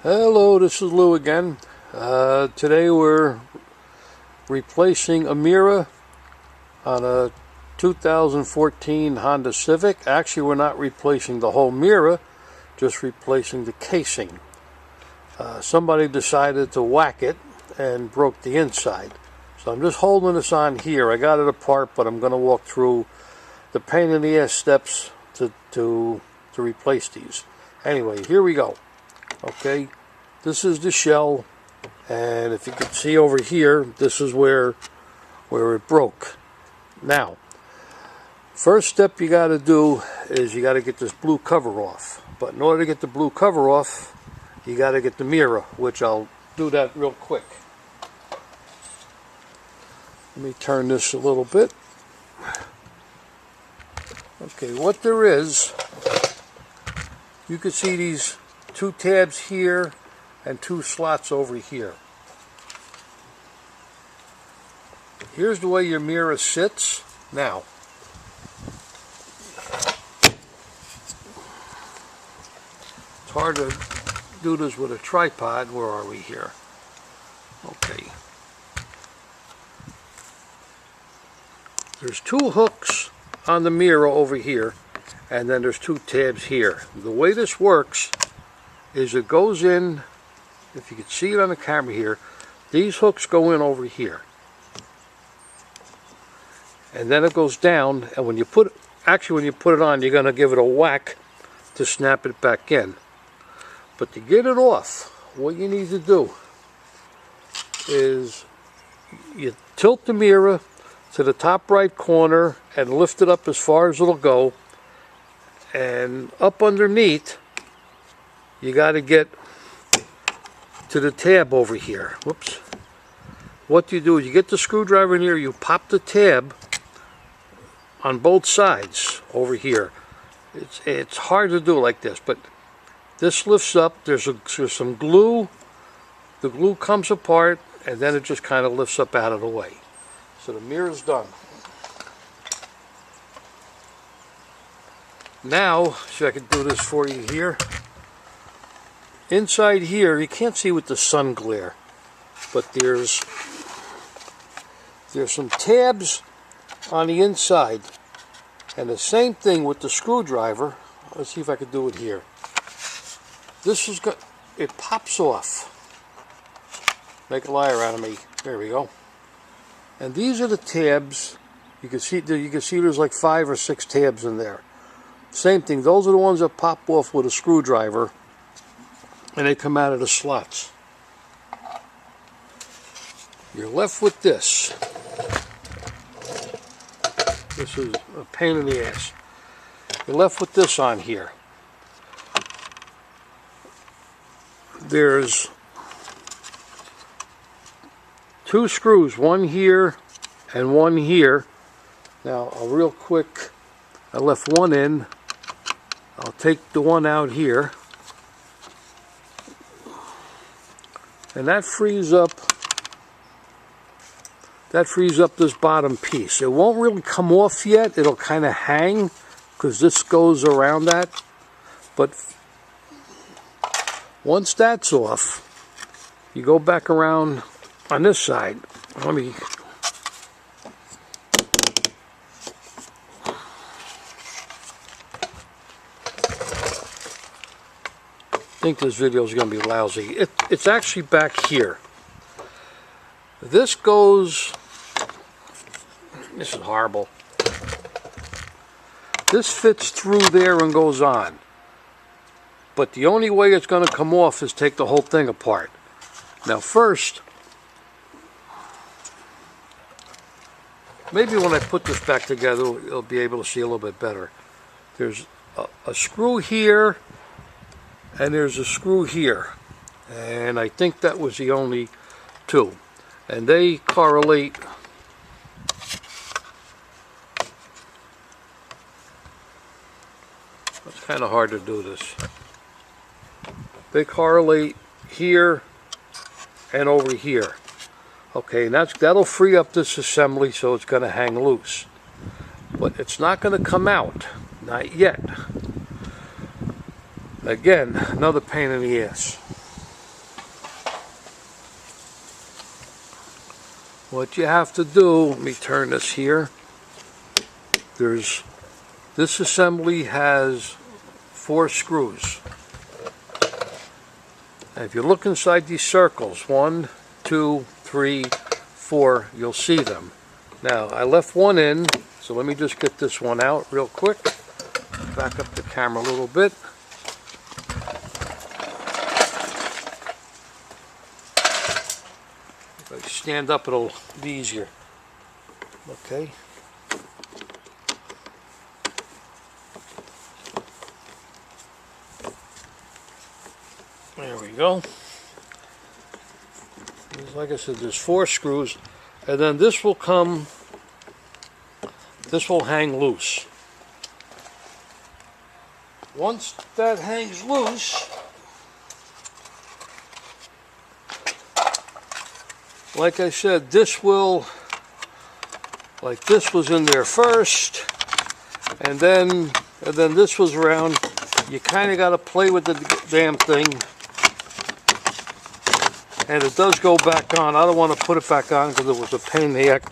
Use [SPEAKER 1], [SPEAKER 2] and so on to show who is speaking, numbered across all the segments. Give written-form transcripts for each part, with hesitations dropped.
[SPEAKER 1] Hello, this is Lou again. Today we're replacing a mirror on a 2014 Honda Civic. Actually, we're not replacing the whole mirror, just replacing the casing. Somebody decided to whack it and broke the inside. So I'm just holding this on here. I got it apart, but I'm going to walk through the pain in the ass steps to replace these. Anyway, here we go. Okay, this is the shell, and if you can see over here, this is where it broke. Now, first step you got to do is you got to get this blue cover off. But in order to get the blue cover off, you got to get the mirror, which I'll do that real quick. Let me turn this a little bit. Okay, what there is, you can see these two tabs here and two slots over here. Here's the way your mirror sits. Now, it's hard to do this with a tripod. Where are we here? Okay. There's two hooks on the mirror over here, and then there's two tabs here. The way this works is it goes in, if you can see it on the camera here, these hooks go in over here. And then it goes down, and when you put it on, you're going to give it a whack to snap it back in. But to get it off, what you need to do is you tilt the mirror to the top right corner and lift it up as far as it'll go, and up underneath you got to get to the tab over here. Whoops. What you do is you get the screwdriver in here, you pop the tab on both sides over here. It's hard to do like this, but this lifts up. There's some glue. The glue comes apart, and then it just kind of lifts up out of the way. So the mirror's done. Now, see if I can do this for you here. Inside here, you can't see with the sun glare, but there's some tabs on the inside, and the same thing with the screwdriver. Let's see if I can do it here. This is good. It pops off. Make a liar out of me. There we go. And these are the tabs. You can see there's like 5 or 6 tabs in there. Same thing. Those are the ones that pop off with a screwdriver, and they come out of the slots. You're left with this. This is a pain in the ass. You're left with this on here. There's 2 screws, one here and one here. Now, real quick, I left one in. I'll take the one out here. And that frees up this bottom piece. It won't really come off yet. It'll kind of hang because this goes around that. But once that's off, you go back around on this side. Let me... I think this video is going to be lousy. It's actually back here. This goes... This is horrible. This fits through there and goes on. But the only way it's going to come off is take the whole thing apart. Now first, maybe when I put this back together, you'll be able to see a little bit better. There's a screw here, and there's a screw here. And I think that was the only 2. And they correlate. It's kind of hard to do this. They correlate here and over here. Okay, and that'll free up this assembly so it's going to hang loose. But it's not going to come out. Not yet. Again, another pain in the ass. What you have to do, let me turn this here. This assembly has 4 screws. And if you look inside these circles, 1, 2, 3, 4, you'll see them. Now, I left one in, so let me just get this one out real quick. Back up the camera a little bit. If I stand up, it'll be easier. Okay. There we go. Like I said, there's 4 screws, and then this will hang loose. Once that hangs loose, like I said, this was in there first, and then this was around. You kind of got to play with the damn thing. And it does go back on. I don't want to put it back on because it was a pain in the neck.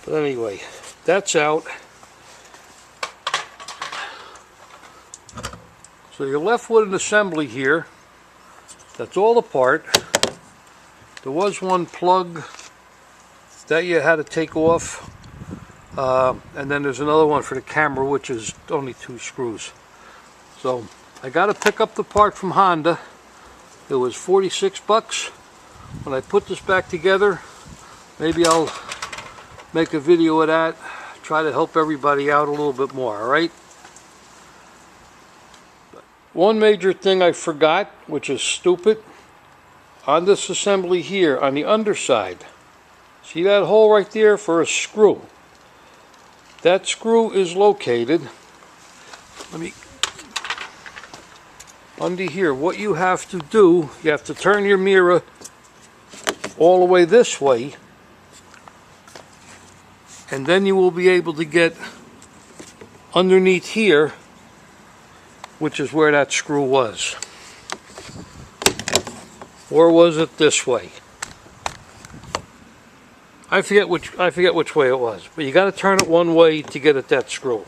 [SPEAKER 1] But anyway, that's out. So you're left with an assembly here. That's all apart. There was one plug that you had to take off. And then there's another one for the camera, which is only 2 screws. So I got to pick up the part from Honda. It was 46 bucks. When I put this back together, maybe I'll make a video of that, try to help everybody out a little bit more, alright? One major thing I forgot, which is stupid, on this assembly here, on the underside, see that hole right there for a screw? That screw is located, under here. What you have to do, you have to turn your mirror all the way this way, and then you will be able to get underneath here, which is where that screw was. Or was it this way? I forget which way it was, but you got to turn it one way to get at that screw.